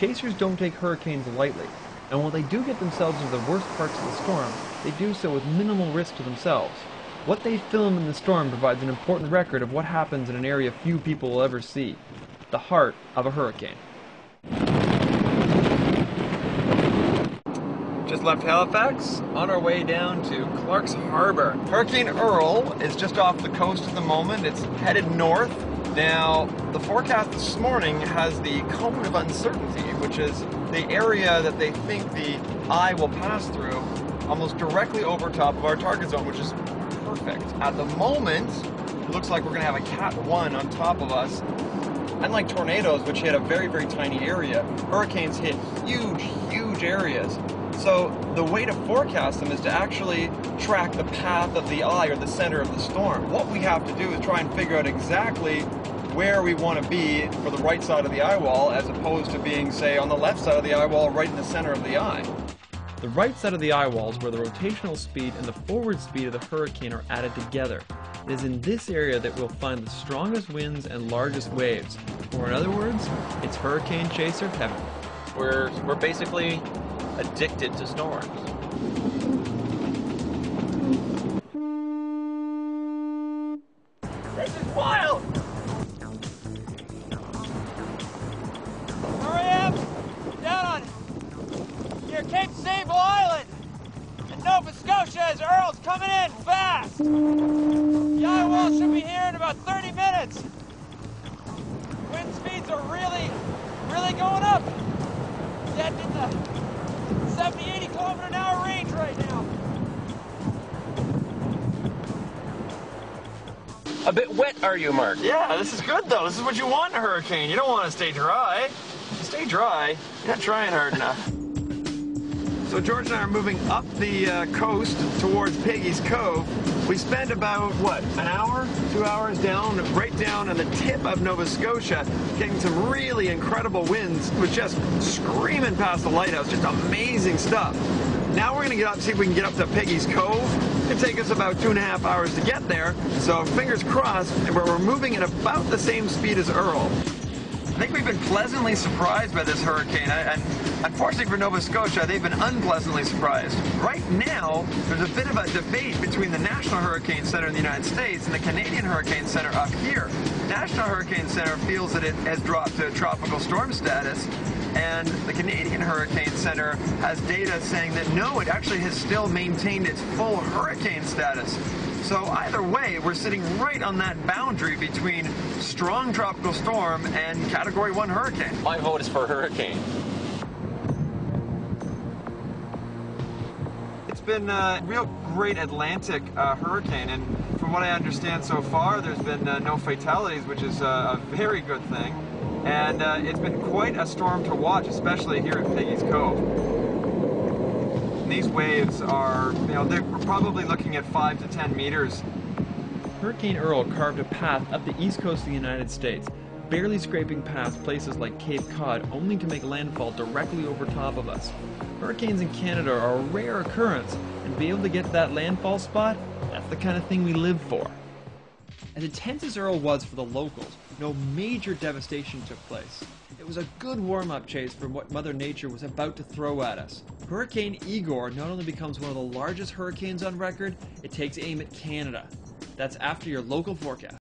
Chasers don't take hurricanes lightly, and while they do get themselves into the worst parts of the storm, they do so with minimal risk to themselves. What they film in the storm provides an important record of what happens in an area few people will ever see, the heart of a hurricane. Just left Halifax, on our way down to Clark's Harbor. Hurricane Earl is just off the coast at the moment. It's headed north. Now, the forecast this morning has the cone of uncertainty, which is the area that they think the eye will pass through almost directly over top of our target zone, which is perfect. At the moment, it looks like we're going to have a Cat 1 on top of us. Unlike tornadoes, which hit a very, very tiny area, hurricanes hit huge, huge areas. So the way to forecast them is to actually track the path of the eye or the center of the storm. What we have to do is try and figure out exactly where we want to be for the right side of the eye wall, as opposed to being, say, on the left side of the eye wall, right in the center of the eye. The right side of the eye wall is where the rotational speed and the forward speed of the hurricane are added together. It is in this area that we'll find the strongest winds and largest waves. Or in other words, it's hurricane chaser heaven. We're basically addicted to storms. This is wild! Here I am, down on near Cape Sable Island, in Nova Scotia as Earl's coming in fast. The eye wall should be here in about 30 minutes. Wind speeds are really going up. Getting in the 70, 80 kilometer an hour range right now. A bit wet, are you, Mark? Yeah, this is good though. This is what you want in a hurricane. You don't want to stay dry. You stay dry, you're not trying hard enough. So George and I are moving up the coast towards Piggy's Cove. We spend about, what, an hour, 2 hours down, right down on the tip of Nova Scotia, getting some really incredible winds. It was just screaming past the lighthouse, just amazing stuff. Now we're going to get up, see if we can get up to Piggy's Cove. It'll take us about 2.5 hours to get there, so fingers crossed, and we're moving at about the same speed as Earl. I think we've been pleasantly surprised by this hurricane, and unfortunately for Nova Scotia, they've been unpleasantly surprised. Right now, there's a bit of a debate between the National Hurricane Center in the United States and the Canadian Hurricane Center up here. National Hurricane Center feels that it has dropped to tropical storm status, and the Canadian Hurricane Center has data saying that no, it actually has still maintained its full hurricane status. So either way, we're sitting right on that boundary between strong tropical storm and Category 1 hurricane. My vote is for hurricane. It's been a real great Atlantic hurricane, and from what I understand so far, there's been no fatalities, which is a very good thing. And it's been quite a storm to watch, especially here at Piggy's Cove. These waves are, they're probably looking at 5 to 10 meters. Hurricane Earl carved a path up the east coast of the United States, barely scraping past places like Cape Cod, only to make landfall directly over top of us. Hurricanes in Canada are a rare occurrence, and to be able to get to that landfall spot, that's the kind of thing we live for. As intense as Earl was for the locals, no major devastation took place. It was a good warm-up chase for what Mother Nature was about to throw at us. Hurricane Igor not only becomes one of the largest hurricanes on record, it takes aim at Canada. That's after your local forecast.